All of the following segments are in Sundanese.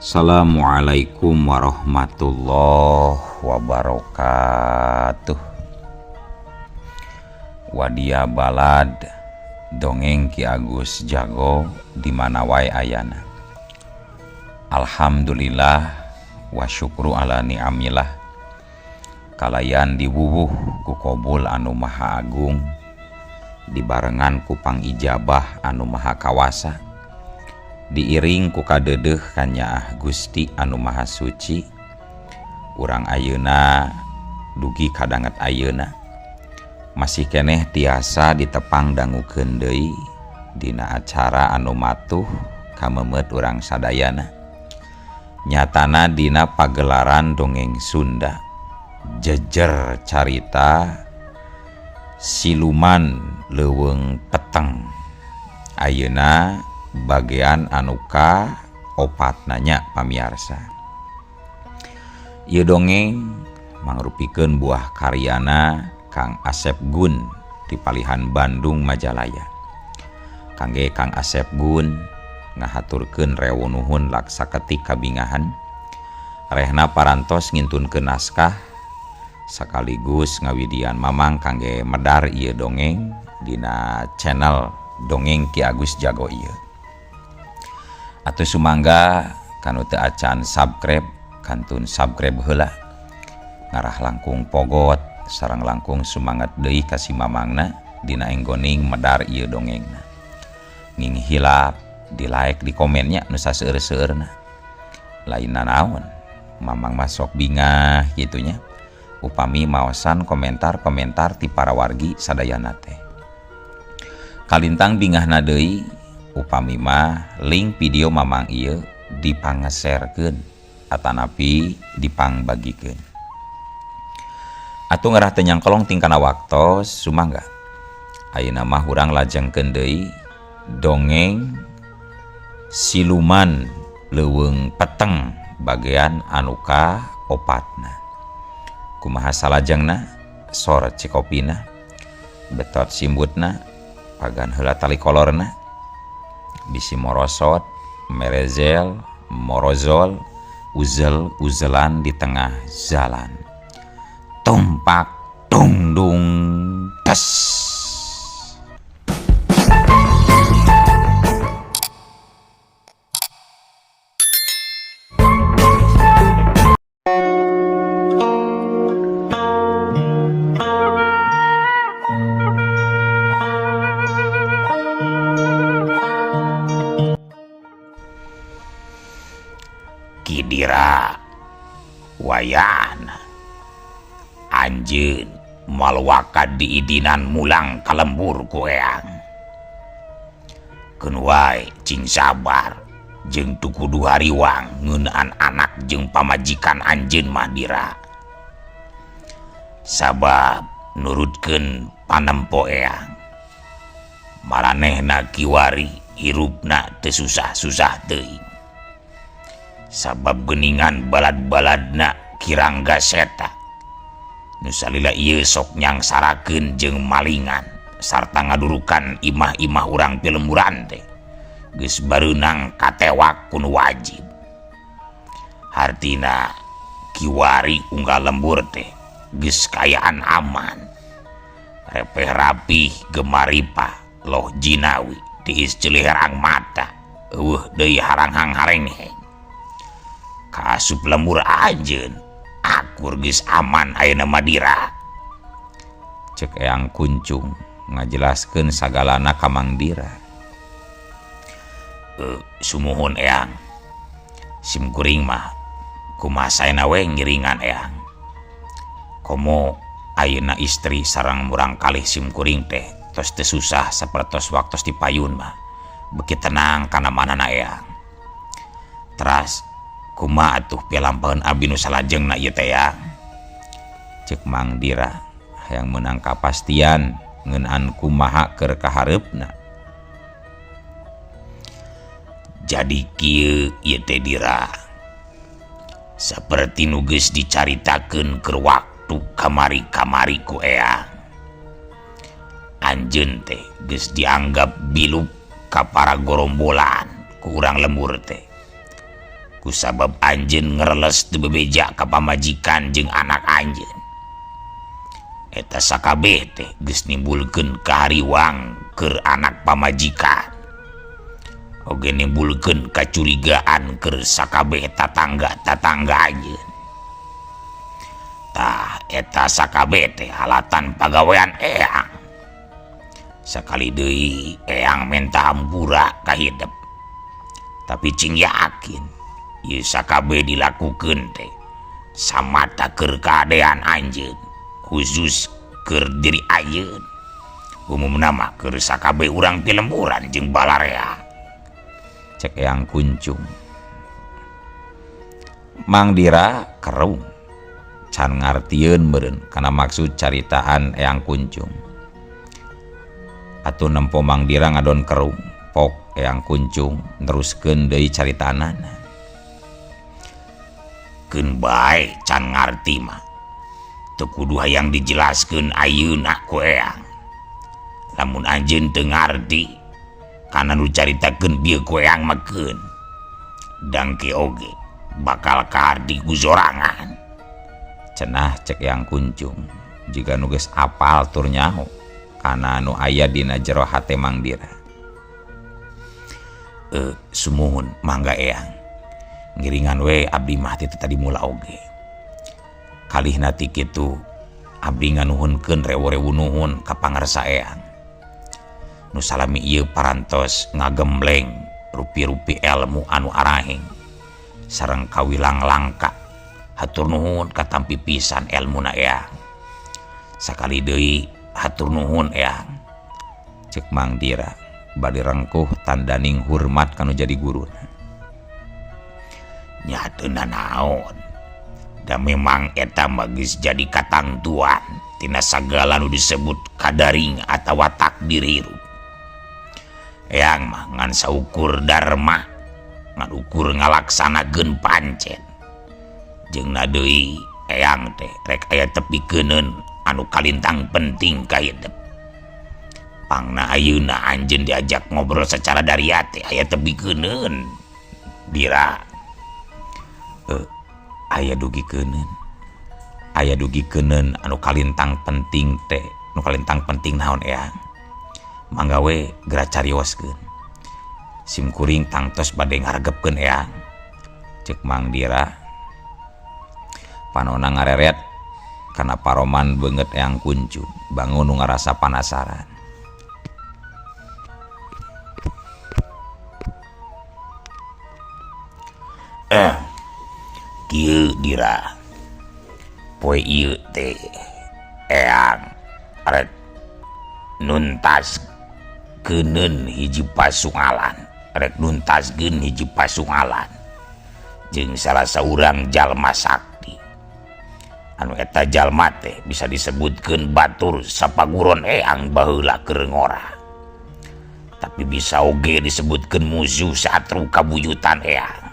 Assalamualaikum warahmatullahi wabarakatuh. Wadia balad dongeng Ki Agus Jago di mana wae ayana. Alhamdulillah wa syukru ala ni'amillah. Kalayan diwuwuh ku Qobul anu maha agung, dibarengan ku pangijabah anu maha kawasa, diiring ku kadedeh kanyaah Gusti anu maha suci. Urang ayeuna dugi kadanget ayeuna masih keneh tiasa ditepang dangukeun deui dina acara anu matuh kamemet urang sadayana. Nyatana dina pagelaran dongeng Sunda jejer carita siluman leuweung peteng. Ayeuna bagian anuka opat nanya pamiarsa. Ieu dongeng mangrupikeun buah karyana Kang Asep Gun di Palihan Bandung Majalaya. Kangge Kang Asep Gun ngahaturkeun rewu nuhun laksaketik kabingahan, rehna parantos ngintunkeun naskah sakaligus ngawidian mamang kangge medar ieu dongeng dina channel dongeng Ki Agus Jago ieu. Atuh sumangga kanu teu acan subscribe kantun subscribe heula, ngarah langkung pogot sareng langkung sumanget deui ka si mamangna dina enggoning medar ieu dongengna. Nging hilap di like di komennya nu saseueur-seueurna. Lainna naon, mamang masok bingah gitunya upami maosan komentar-komentar ti para wargi sadayana teh. Kalintang bingahna deui upami mah link video mamang ieu dipangeserkeun atanapi dipangbagikeun. Atuh ngarah teu nyangkolong tingkana waktos sumangga ayeuna mah urang lajengkeun deui dongeng siluman leuweung peteng bagian anuka opatna. Kumaha salajengna sor cikopina betot simbutna pagan heula tali kolorna bisi morosot merezel morozol uzel-uzelan di tengah jalan. Tumpak dung dung tes. Kidira wayana anjeun moal wakad diidinan mulang ka lembur ku eang. Keun wae cing sabar jeung tu kudu hariwang ngeunaan anak jeung pamajikan anjeun mah dira. Sabab nurutkeun panempo eang, maranehna kiwari hirupna teu susah-susah teuing. Sabab geuningan balad-baladna kirangga seta nu salila ieu sok nyangsarakeun jeung malingan sarta ngadurukan imah-imah urang ti lemburan teh geus bareunang katewak kun wajib. Hartina kiwari unggal lembur teh geus kayaan aman, repeh rapih gemaripa loh jinawi tiis ciliherang mata eueuh deui haranghang harengheng. Kaasup lembur anjeun akur geus aman ayeuna Madira, cek eyang kuncung ngajelaskeun sagalana ka Mang Dira. Sumuhun eyang, sim kuring mah kumaha saena we ngiringan eyang. Komo ayeuna istri sareng murang kalih sim kuring teh tos teu susah sapertos waktos di payun mah beuki tenang kana manana eyang. Teras kumaha atuh pialampaheun abdi nu salajengna ieu teh ya, cek Mang Dira hayang meunang kapastian ngeunaan kumaha keur kahareupna. Jadi kieu ieu teh Dira, saperti nu geus dicaritakeun keur waktu kamari-kamari ku eang. Anjeun teh geus dianggap bilup ka para gorombolan ku urang lembur teh. kusabab anjeun ngereles teu bebeja ka pamajikan jeung anak anjeun. Eta sakabeh teh geus nimbulkeun kahariwang keur anak pamajikan, oge nimbulkeun kacurigaan keur sakabeh tatangga anjeun. Tah eta sakabeh teh halatan pagawean eyang. Sakali deui eyang menta hampura ka hidep, tapi cing yakin ieu sakabeh dilakukeun teh samata keur kaadean anjeun, khusus keur diri ayeun. Umumna mah keur sakabeh urang ti lemburan jeung balarea, cek Eyang Kuncung. Mang Dira kerung can ngartieun meureun kana maksud caritaan Eyang Kuncung. Atuh nempo Mang Dira ngadon kerung, pok Eyang Kuncung neruskeun deui caritanana. Keun bae can ngarti mah teu kudu hayang dijelaskeun ayeuna ku eyang. Lamun anjeun teu ngarti kana nu caritakeun bieu ku eyang mah keun dangke oge bakal kahardi ku sorangan, cenah cek Eyang Kuncung. Jiga nu geus apal tur nyaho kana nu aya dina jero hate Mang Dira. Sumuhun mangga eyang, ngiringan we abdi mah teh tadi mula oge. Kalihna ti kitu abdi nganuhunkeun rewo-rewo nuhun ka pangarsa eyang. Nu salami ieu parantos ngagembleng rupi-rupi ilmu anu arahing sareng kawilang langka. Hatur nuhun katampi pisan ilmuna eyang. Sakali deui hatur nuhun eyang, cek Mang Dira bade rengkuh tandaning hormat kanu jadi guruna. Nya teu nanaon, da memang eta mah geus jadi katangtuan tina sagala nu disebut kadaring atawa takdir hirup. Eyang mah ngan saukur dharma, ngan ukur ngalaksanakeun pancen. Jeung deui eyang teh rek aya tepikeun anu kalintang penting ka hidup. Pangna ayeuna anjeun diajak ngobrol secara daria teh aya tepikeun Dira. Aya dugikeun anu kalintang penting teh. Nu kalintang penting naon eyang? Mangga we geura carioskeun. Simkuring tangtos bade ngaregepkeun eyang, cek Mang Dira. Panonna ngareret kana paroman beungeut Eyang Kuncung, bangun nu ngarasa panasaran. Kieu Dira, poe ieu teh eyang rek nuntaskeun hiji pasungalan jeung salah saurang jalma sakti. Anu eta jalma teh bisa disebutkeun batur sapaguron eyang baheula keur ngora, tapi bisa oge disebutkeun musuh satru kabuyutan eyang.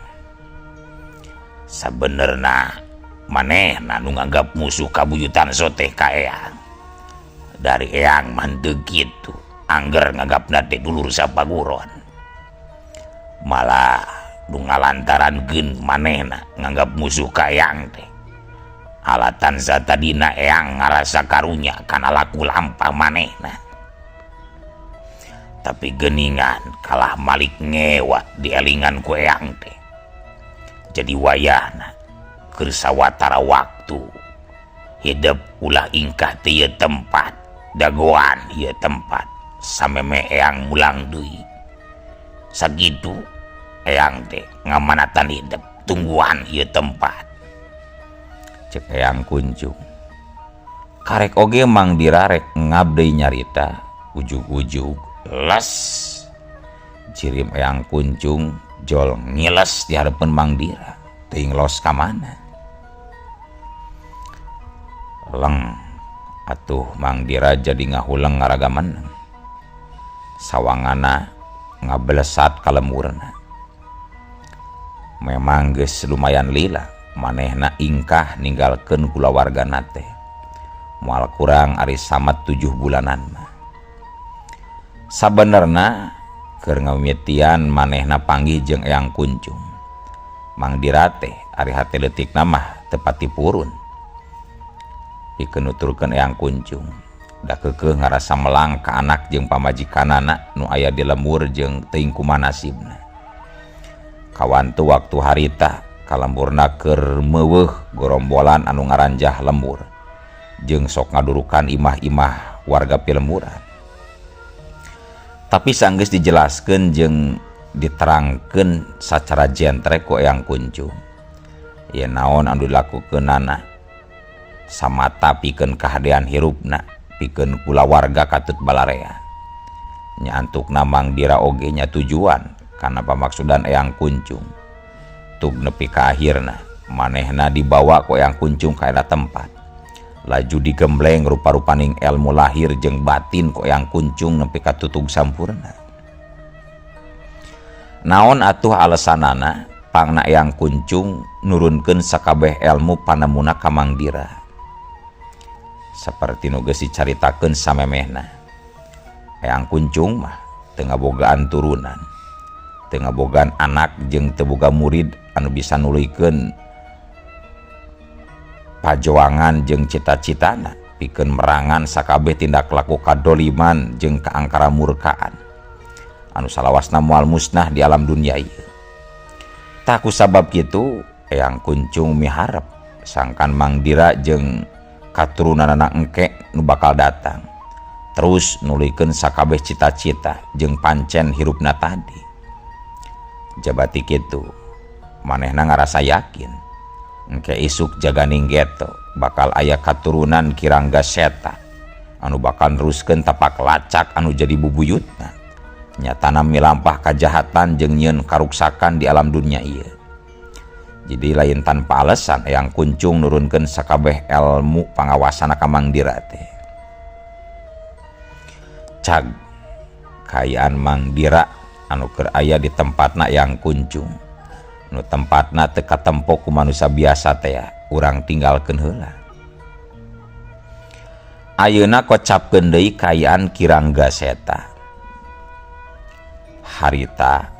Sabenerna manehna nu nganggap musuh kabuyutan soteh ka eyang. Dari eyang mah teu kitu, angger nganggapna teh dulur sapaguron. Malah nu ngalantarankeun manehna nganggap musuh ka eyang teh alatan satadina eyang ngarasa karunya kana laku lampah manehna. Tapi geuningan kalah malik ngewa dielingan ku eyang teh. Jadi wayahna keur sawatara waktu hidup ulah ingkah teh ieu tempat, dagoan ieu tempat sameme eyang mulang deui. Sakitu eyang teh ngamanatan hidup tungguan ieu tempat, cek Eyang Kuncung. Karek oge Mang Dira rek ngabdei nyarita, ujug-ujug les cirim Eyang Kuncung jol ngiles di hadapan Mang Dira, teuing los ka mana. Leng atuh Mang Dira jadi ngahuleng ngaragaman, sawangana ngablesat ka lemurna. Memang geus lumayan lila manehna ingkah ninggalkeun kulawargana teh, moal kurang ari samet 7 bulanan mah. Sabenerna keur ngawitian manehna panggih jeung Eyang Kuncung, Mang Dira teh ari hate leutik mah tepati purun pikeun nuturkeun Eyang Kuncung da keukeuh ngarasa melang ka anak jeung pamajikanana nu aya di lembur jeung teuing kumaha nasibna. Kawan tu waktu harita kalemburna keur meuweuh gorombolan anu ngaranjah lembur jeung sok ngadurukan imah-imah warga pilemburan. Tapi sanggeus dijelaskeun jeung diterangkeun sacara jentrek ku Eyang Kuncung. Ieu naon anu dilakukeunana samata pikeun kahadean hirupna, pikeun kulawarga katut balarea. Nya antukna Mang Dira oge nya tujuan kana pamaksudan Eyang Kuncung. Tug nepi ka akhirna manehna dibawa ku Eyang Kuncung ka eta tempat. Laju digembleng rupa-rupaning ilmu lahir jeung batin ku Eyang Kuncung nepi ka tutug sampurna. Naon atuh alesanana pangna Eyang Kuncung nurunkeun sakabeh ilmu panemuna ka Mang Dira. Saperti nu geus dicaritakeun samemehna, Eyang Kuncung mah teu ngabogaan turunan, teu ngabogaan anak jeung teu boga murid anu bisa nuluykeun pajoangan jeung cita-citana pikeun merangan sakabeh tindak laku kadoliman jeung kaangkara murkaan anu salawasna moal musnah di alam dunia ieu. Tah kusabab kitu Eyang Kuncung miharep sangkan Mang Dira jeung katurunanna engke nu bakal datang terus nuluykeun sakabeh cita-cita jeung pancen hirupna tadi. Jabati kitu manehna ngarasa yakin engke isuk jaganing geto bakal aya katurunan Kirangga Seta anu bakal neruskeun tapak lacak anu jadi bubuyutna, nyatana milampah kajahatan jeung nyieun karuksakan di alam dunia ieu. Jadi lain tanpa alasan Eyang Kuncung nurunkeun sakabeh ilmu pangawasana ka Mang Dira teh. Cag kaayaan Mang Dira anu keur aya di tempatna Eyang Kuncung, nu tempatna teu katempo ku manusia biasa teh urang tinggalkeun heula. Ayeuna kocapkeun deui kaayaan Kirangga Seta. Harita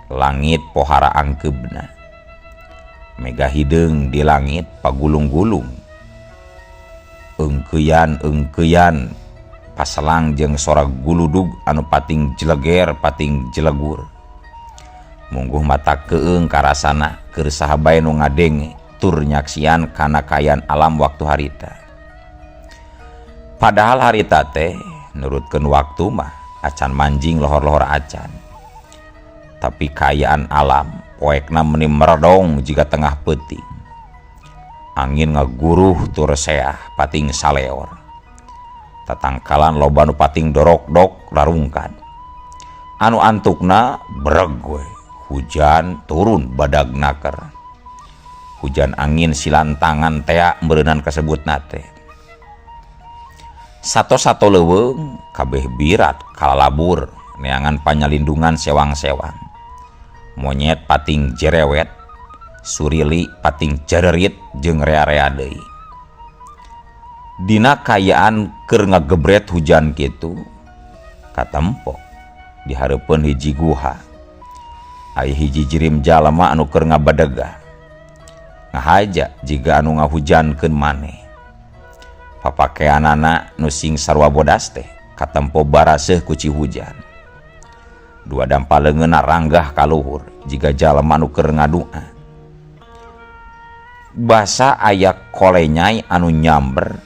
langit pohara angkeubna, mega hideung di langit pagulung-gulung, eungkeuyan paselang jeung sora guludug anu pating jeleger pating jelegur. Mungguh mata keung karasana keur saha bae nu ngadenge tur nyaksian kana kaayaan alam waktu harita. Padahal harita teh nurutkeun waktu mah acan manjing lohor-lohor acan. Tapi kaayaan alam poekna meni meredong jika tengah peuting. Angin ngaguruh tur seah pating saleor. Tatangkalan loba nu pating dorok-dok larungkan. Anu antukna bereg we, hujan turun badag naker. Hujan angin silantangan tea meureunnan kasebutna teh. Sato-sato leuweung kabeh birat kalalabur neangan panyalindungan sewang-sewang. Monyet pating jerewet, surili pating jarerit jeung rea-rea deui. Dina kaayaan keur ngagebret hujan kitu katempo di hareupeun hiji guha aya hiji jirim jalema anu keur ngabadegah ngahaja jiga anu ngahujankeun maneh. Papakeanana nu sing sarua bodas teh katempo baraseuh ku cihujan. Dua dampaleungeunna ranggah ka luhur jiga jalema nu keur ngadua. Basa aya kolenyai anu nyamber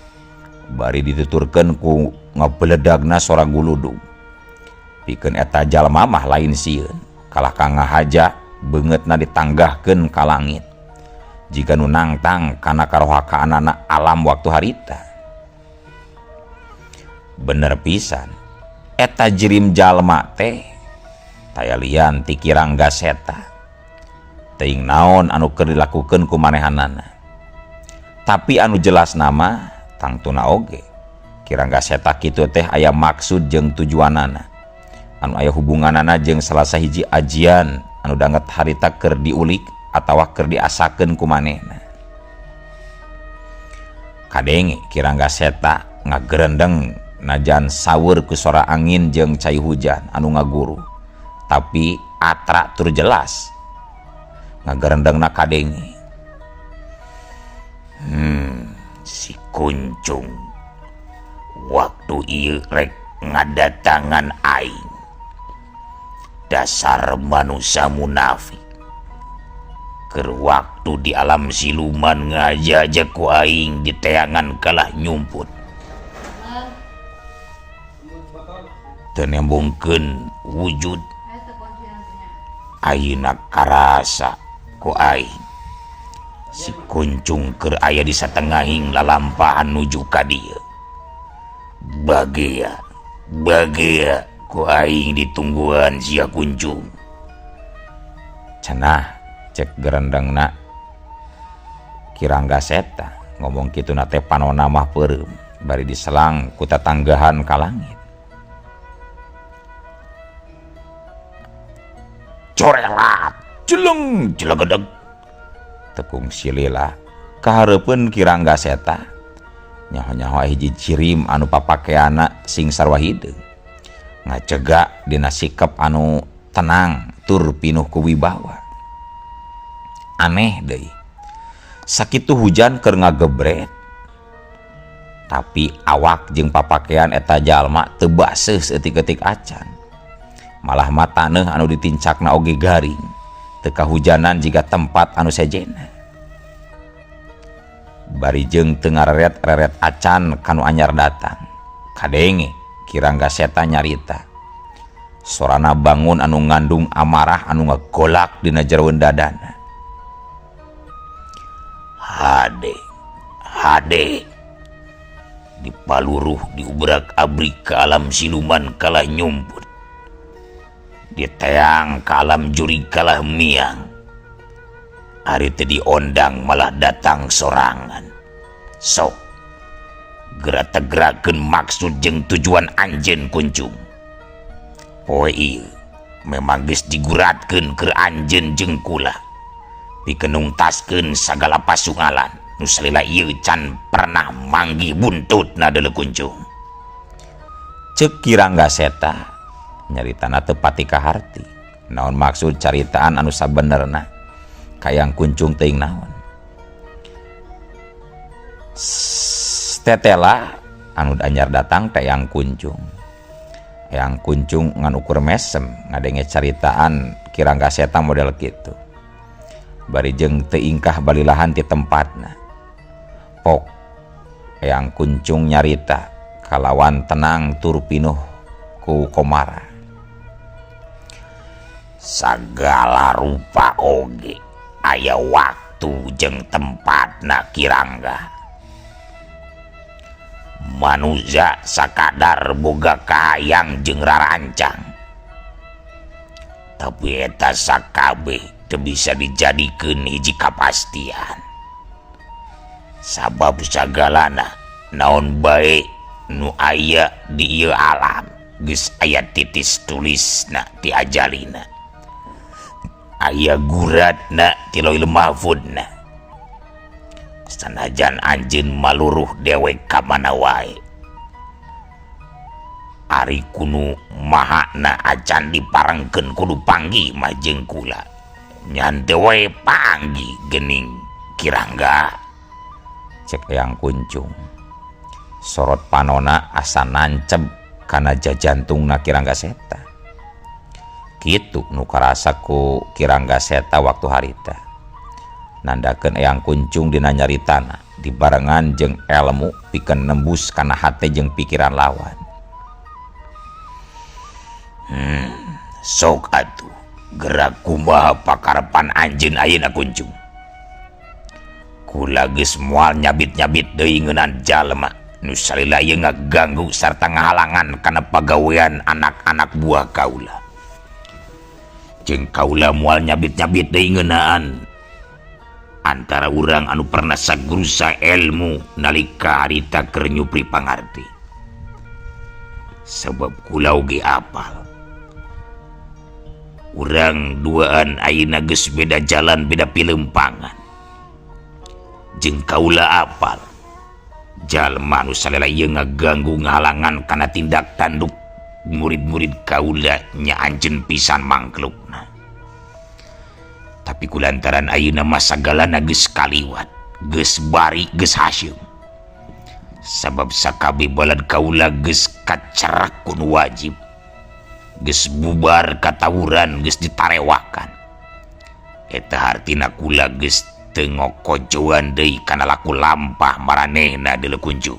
bari dituturkeun ku ngabeledagna sora guludug. Pikeun eta jalema mah lain sieun, kalah ka ngahaja beungeutna ditanggahkeun ka langit. Jiga nu nangtang kana karohakaanana alam waktu harita. Bener pisan, eta jirim jalema teh taya lian ti Kirangga Seta. Teuing naon anu keur dilakukeun ku manehanana. Tapi anu jelas nama tangtuna oge Kirangga Seta kitu teh aya maksud jeung tujuanana. Anu aya hubunganana jeung salah sahiji ajian anu danget harita keur diulik atawa keur diasakeun ku manehna. Kadenge Kirangga Seta ngagerendeng najan sawer ku sora angin jeung cai hujan anu ngaguruh. Tapi atra tur jelas ngagarendangna kadenge. Si Kuncung waktu ieu rek ngadatangan aing. Dasar manusia munafik. Keur waktu di alam siluman ngajajak ku aing di teangan kalah nyumput. Teu nembungkeun wujud. Ayeuna karasa ku aing. Si Kuncung keur aya di satengahing lalampahan nuju ka dieu. Bagea ku aing ditungguan sia Kuncung. Cenah cek gerendengna Kirangga Seta ngomong kitu na teh panonna mah peureum bari diselang ku tatanggahan ka langit. Corelat jeleng jelegedeg Tekung si Lila kahareupeun Kirangga Seta nyaho-nyaho hiji cirim anu papakeana sing sarua hideung ngacegak dina sikap anu tenang tur pinuh ku wibawa. Aneh deui sakitu hujan keur ngagebret tapi awak jeung papakean eta jalma teu baseuh seutik-eutik acan, malah mataneuh anu ditincakna oge garing teu kahujanan jiga tempat anu sejena. Bari jeung teu ngareret-reret acan kanu anyar datang kadenge Kirangga Seta nyarita sorana bangun anu ngandung amarah anu ngagolak dina jeroeun dadana. Hade dipaluruh diubrak-abrik ke alam siluman kalah nyumput, diteang ke alam juri kalah miang. Ari teu diondang malah datang sorangan. Sok gerak-gerakeun maksud jeung tujuan anjeun Kuncung. Poe ieu memang geus diguratkeun keur anjeun jeung kula. Pikenungtaskeun sagala pasungalan nu salila ieu can pernah manggih buntutna deuleu Kuncung. Ceuk Kirangga Seta nyaritana teu pati kaharti naon maksud caritaan anu sabenerna kayang Kuncung teuing naon. Tetela anu anyar datang teh yang Kuncung. Yang Kuncung ngan ukur mesem ngadenge caritaan Kirangga Seta model kitu. Bari jeung teu ingkah balilahan ti tempatna. Pok yang Kuncung nyarita kalawan tenang tur pinuh ku komara. Sagala rupa oge aya waktu jeung tempatna Kirangga. Manusia sakadar boga kahayang jeung rarancang, tapi eta sakabeh teu bisa dijadikeun hiji kapastian. Sabab sagalana naon bae nu aya di ieu alam geus aya titis tulisna ti ajalina, aya guratna ti Lauhul Mahfudna. Sanajan anjeun maluruh dewek ka mana wae, ari kunu mahana acan diparengkeun kudu panggih mah jeung kula. Nyan teu wae panggih geuning Kirangga. Cek yang Kuncung. Sorot panona asa nanceb kana jajantungna Kirangga Seta. Kitu nu karasa ku Kirangga Seta waktu harita. Nandakeun Eyang Kuncung dina nyaritana dibarengan jeung ilmu pikeun nembus kana hate jeung pikiran lawan. Sok atuh gerak kumaha pakarepan anjeun ayeuna Kuncung. Kula geus moal nyabit-nyabit deui ngeunaan jalma nu salila ieu ngaganggu sarta ngahalangan kana pagawean anak-anak buah kaula. Jeung kaula moal nyabit-nyabit deui ngeunaan antara urang anu pernah sagrusa ilmu nalika harita keur nyupri pangarti. Sebab kula oge apal urang duaan ayeuna geus beda jalan beda pileumpangan. Jeung kaula apal jalma anu salila ieu ngaganggu ngahalangan kana tindak tanduk murid-murid kaula nya anjeun pisan mangklukna. tapi kulantaran ayeuna mah sagalana geus kaliwat, geus bari, geus hasyum. Sabab sakabe balad kaula geus kacerak kun wajib, geus bubar katawuran, geus ditarewakan. Eta hartina kula geus teu ngokojoan deui kana laku lampah maranehna deuleu kunjung.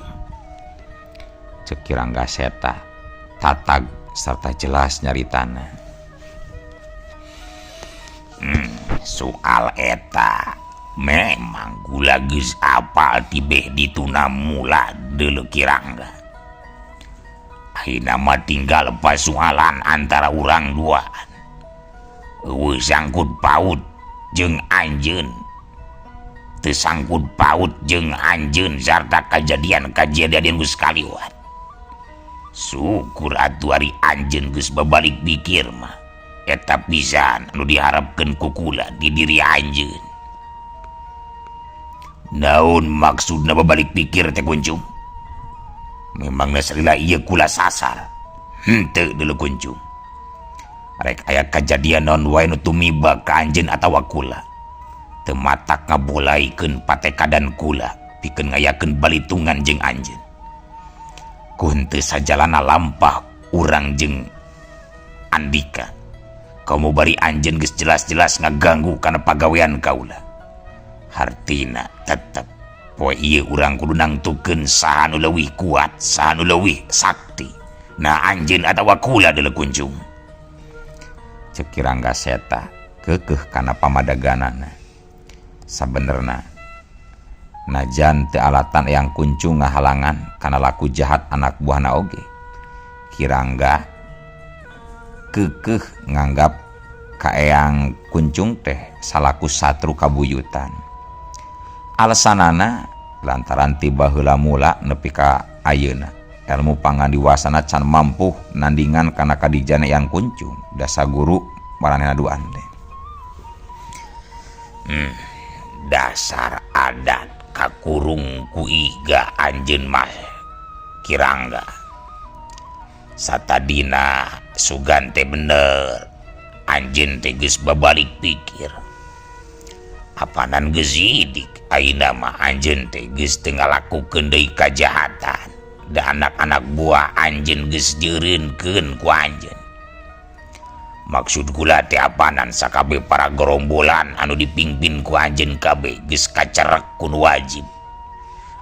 Cek Kirangga Seta tatag serta jelas nyaritana. Soal eta memang gula geus apal tibeh dituna mula deuleu Kirangga. Ayeuna mah tinggal pasualan antara urang duaan. Eueuh sangkut paut jeung anjeun, teu sangkut paut jeung anjeun sarta kajadian-kajadian geus kaliwat. Syukur atuh ari anjeun geus babalik pikir mah, eta pisan anu diharapkeun ku kula di diri anjeun. Naon maksudna babalik pikir teh Kunjung? Memangna salila ieu kula sasar? Henteu deuleu Kunjung. Rek aya kajadian naon wae nu tumiba ka anjeun atawa kula, teu matak ngabolaikeun patekadan kula pikeun ngayakeun balitungan jeung anjeun. Kun teu sajalana lampah urang jeung Andika, kamu bari anjeun geus jelas-jelas ngaganggu kana pagawean kaula. Hartina tetep poe ieu urang kudu nangtukeun saha nu leuwih kuat, saha nu leuwih sakti, na anjeun atawa kula deuleu Kunjung. Cek Kirangga Seta keukeuh kana pamadaganana. Sabenerna najan teu alatan Eyang Kuncung ngahalangan kana laku jahat anak buahna oge, Kirangga keukeuh nganggap ka Eyang Kuncung teh salaku satru kabuyutan. Alesanana lantaran tiba heula mula nepi ka ayeuna ilmu pangandiwasana can mampu nandingan kana kadijana Eyang Kuncung dasa guru maranehna duan teh. Dasar adat kakurung ku iga anjeun mah Kirangga. Satadina sugan teh bener, anjeun teh geus babalik pikir. Apanan geus idik ayeuna mah anjeun teh geus teu ngalakukeun deui kajahatan, da anak-anak buah anjeun geus jeureunkeun ku anjeun. Maksud kula teh apanan sakabe para gerombolan anu dipingpin ku anjeun kabeh geus kacerek kun wajib,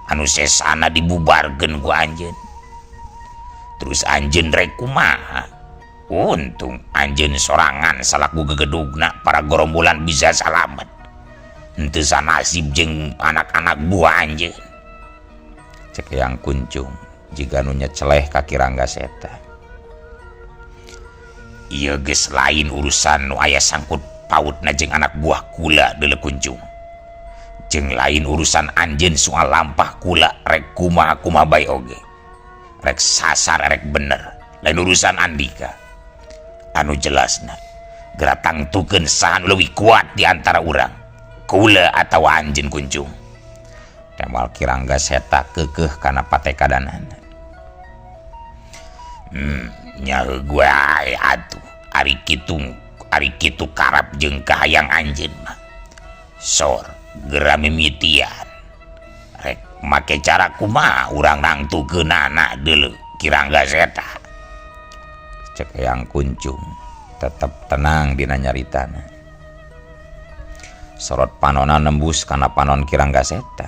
anu sesana dibubarkeun ku anjeun. Terus anjeun rek kumaha? Untung anjeun sorangan salaku gegedugna para gerombolan bisa salamet. Henteu sanasib jeung anak-anak buah anjeun. Cek Eyang Kuncung jiga nu nyeceleh ka Kirangga Seta. Ieu geus lain urusan nu aya sangkut pautna jeung anak buah kula deuleu Kunjung. Jeung lain urusan anjeun soal lampah kula rek kumaha-kumaha bae oge. Rek sasar rek bener. Lain urusan Andika. Anu jelasna geratang tukeun saha nu leuwih kuat di antara urang, kula atawa anjeun Kunjung. Temal Kirangga Seta keukeuh kana patekadanan. Nyaho gue atuh ari kitu karap jeung kahayang anjeun mah sor geura mimitian rek make cara kumaha urang nangtukeunana deuleu Kirangga Seta. Cek Eyang Kuncung tetep tenang dina nyaritana. Sorot panonna nembus kana panon Kirangga Seta.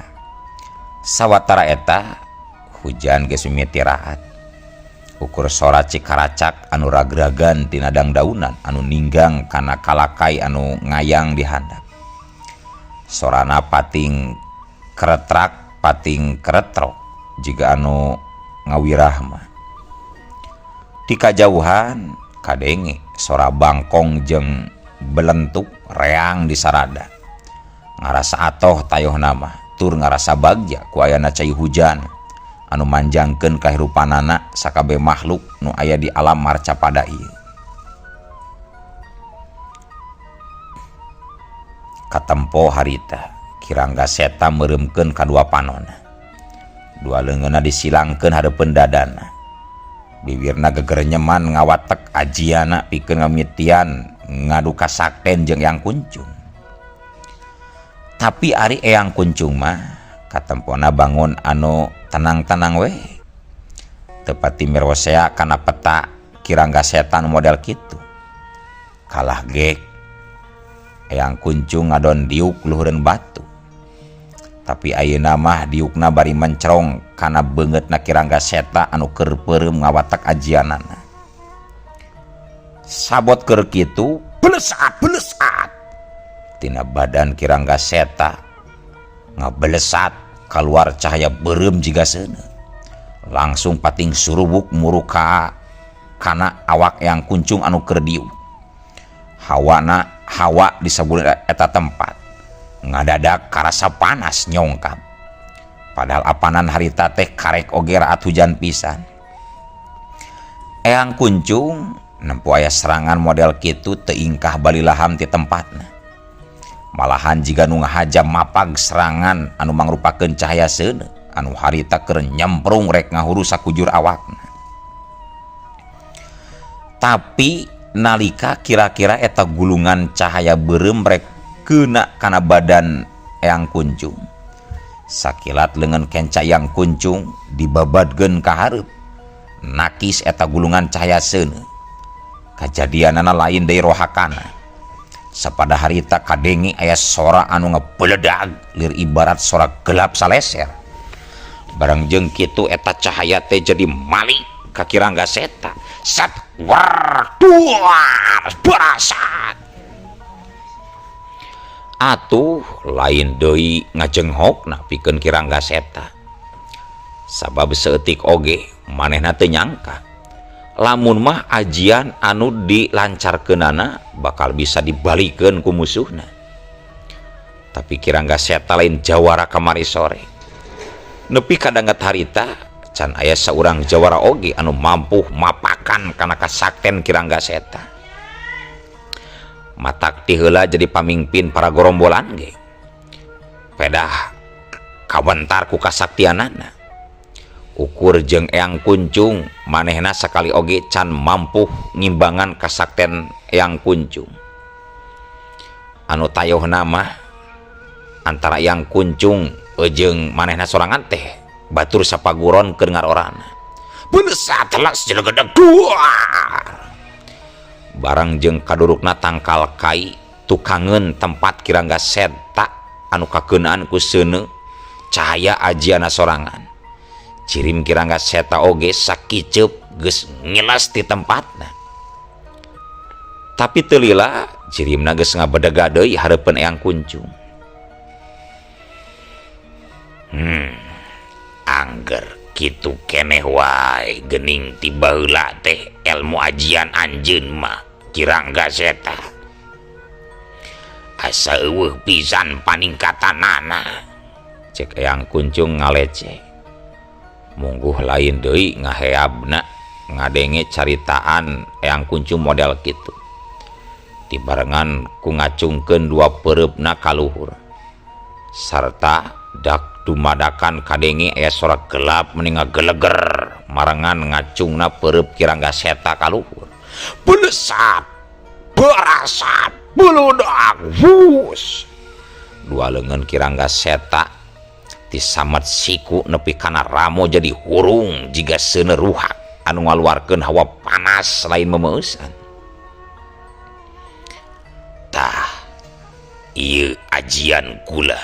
Sawatara eta hujan geus mimiti raat. Ukur sora cikaracak anu ragragan tina dangdaunan anu ninggang kana kalakai anu ngayang di handap. Sorana pating keretrak pating keretrok jiga anu ngawirah mah. Di kajauhan kadenge sora bangkong jeung belentuk reang di sarada. Ngarasa atoh tayohna mah tur ngarasa bagja ku ayana cai hujan anu manjangkeun kahirupanana sakabeh makhluk nu aya di alam marcapada ieu. Katempo harita Kirangga Seta meuremkeun kadua panonna. Dua leungeunna disilangkeun hareupeun dadana. Bibirna gegerenyeman ngawatek ajiana pikeun ngamitian ngadu kasakten jeung Eyang Kuncung. Tapi ari Eyang Kuncung mah katempona bangun anu tenang-tenang we, tepati mirosea kana peta kirangga setan model kitu. Kalah gek Eyang Kuncung ngadon diuk luhureun batu. Tapi ayeuna mah diukna bari mencerong kana beungeutna kirangga seta anu keur peureum ngawatak ajianana. Sabot keur kitu belesat tina badan kirangga seta ngabelesat keluar cahaya beureum jiga seuneu. Langsung pating surubuk muruka kana awak Eyang Kuncung anu keur diuk. Hawa di sabuleun eta tempat ngadadak karasa panas nyongkap. Padahal apanan harita teh karek oge raat hujan pisan. Eyang Kuncung nempo aya serangan model kitu teu ingkah balilaham ti tempatna. Malahan jiga nu ngahajam mapag serangan anu mangrupakeun cahaya seuneu anu harita keur nyemprung rek ngahuru sakujur awakna. Tapi nalika kira-kira eta gulungan cahaya beureum rek keuna kana badan Eyang Kuncung, sakilat leungeun kenca Eyang Kuncung dibabadkeun ka hareup. Nakis eta gulungan cahaya seuneu. Kajadianana lain deui rohakana. Sapada harita kadenge aya sora anu ngapeledag lir ibarat sora gelap saleser. Barang jeung kitu eta cahaya teh jadi malik ka kirangga seta. Sat war duar berasat. Atuh lain deui ngajenghokna pikeun kirangga seta. Sabab seutik oge manehna teu nyangka lamun mah ajian anu dilancarkeunana bakal bisa dibalikeun ku musuhna. Tapi kirangga seta lain jawara kamari sore. Nepi kadanget harita can aya saurang jawara oge anu mampu mapakan kana kasakten kirangga seta. Matak ti heula jadi pamimpin para gorombolan ge. Pedah kawentar ku kasaktianana. Ukur jeung Eyang Kuncung manehna sakali oge can mampu ngimbangan kasakten Eyang Kuncung. Anu tayohna mah antara Eyang Kuncung jeung manehna sorangan teh batur sapaguron keur ngarorana. Beulesat telas jelegedag duar. Barang jeung kadurukna tangkal kai tukangeun tempat kirangga seta anu kakeunaan ku seuneu cahaya ajiana sorangan. Cirim kirangga seta oge sakiceup geus ngilas ti tempatna. Tapi teu lila cirimna geus ngabedega deui hareupeun Eyang Kuncung. Angger kitu keneh wae geuning ti baheula teh ilmu ajian anjeun mah kirangga seta. Asa eueuh pisan paningkatanana, cek Eyang Kuncung ngaleceh. Mungguh lain deui ngaheabna ngadenge caritaan Eyang Kuncung model kitu. Tibarengan ku ngacungkeun dua peureupna ka luhur. Sarta dak dumadakan kadenge aya sora gelap meni ngageleger marangan ngacungna peureub kirangga seta ka luhur. Beulesat, berasat, beuludak, wus. Dua leungeun kirangga seta tisamet siku nepi kana ramo jadi hurung jiga seuneu ruhak anu ngaluarkeun hawa panas lain memeeusan. Tah ieu ajian kula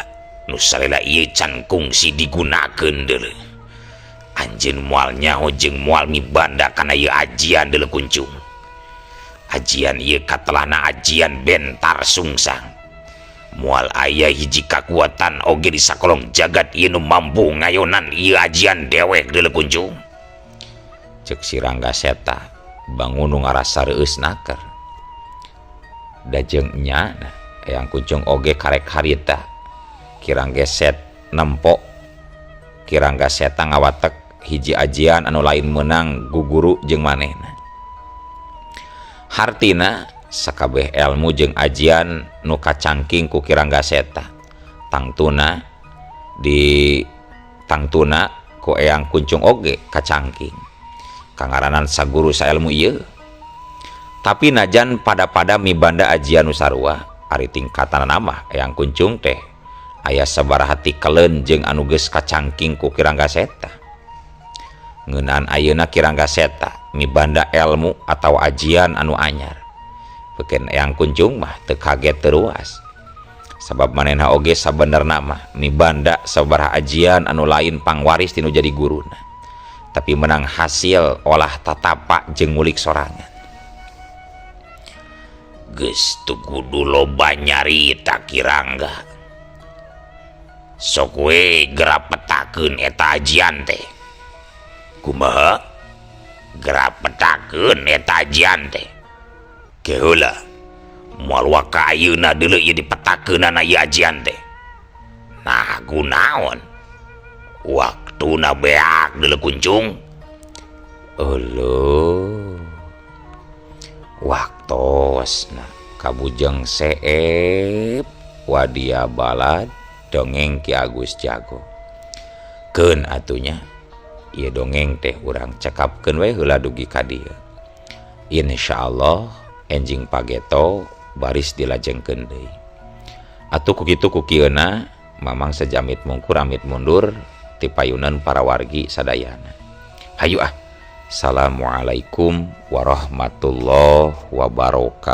nu salela ieu can kungsi digunakeun deuleu. Anjeun moal nyaho jeung moal mibanda kana ieu ajian deuleu Kuncung. Ajian ieu katelahna ajian bentar sungsang. Moal aya hiji kakuatan oge di sakolong jagat ieu nu mampu ngayonan ieu ajian dewek deuleu Kuncung. Cek si Rangga Seta bangun nu ngarasa reueus naker. Da jeung nya Eyang Kuncung oge karek harita kirangga set nempo kirangga seta ngawatek hiji ajian anu lain meunang guguru jeung manehna. Hartina sakabeh ilmu jeung ajian nu kacangking ku kirangga seta tangtuna ku Eyang Kuncung oge kacangking kangaranan saguru sailmu ieu. Tapi najan pada mibanda ajian nu sarua ari tingkatan mah Eyang Kuncung teh aya sabaraha tikelen jeung anu geus kacangking ku Kirangga Seta. Ngeunaan ayeuna Kirangga Seta mibanda ilmu atau ajian anu anyar. Beukeun Eyang Kunjung mah teu kaget teruas. Sabab manehna oge sabenerna mah mibanda sabaraha ajian anu lain pangwaris tinu jadi guruna. Tapi menang hasil olah tatapa jeung ngulik sorangan. Geus tu kudu loba nyarita Kirangga. Sok we gerak petakeun eta ajian teh. Kumaha? Gerak petakeun eta ajian teh. Keheula. Moal waka ayeuna deuleu ieu dipetakeunana ieu ajian teh. Nah, kunaon? Waktuna beak deuleu Kunjung. Eueuh. Waktosna kabujeng seep wadia balad dongeng Ki Agus Jago. Keun atunya ieu dongeng teh urang cekapkeun we heula dugi ka dieu. Insyaallah enjing pageto baris dilajengkeun deui. Atuh kukitu kukieuna mamang sejamit mungkur amit mundur ti payunan para wargi sadayana. Hayu ah. Assalamualaikum warahmatullahi wabarakatuh.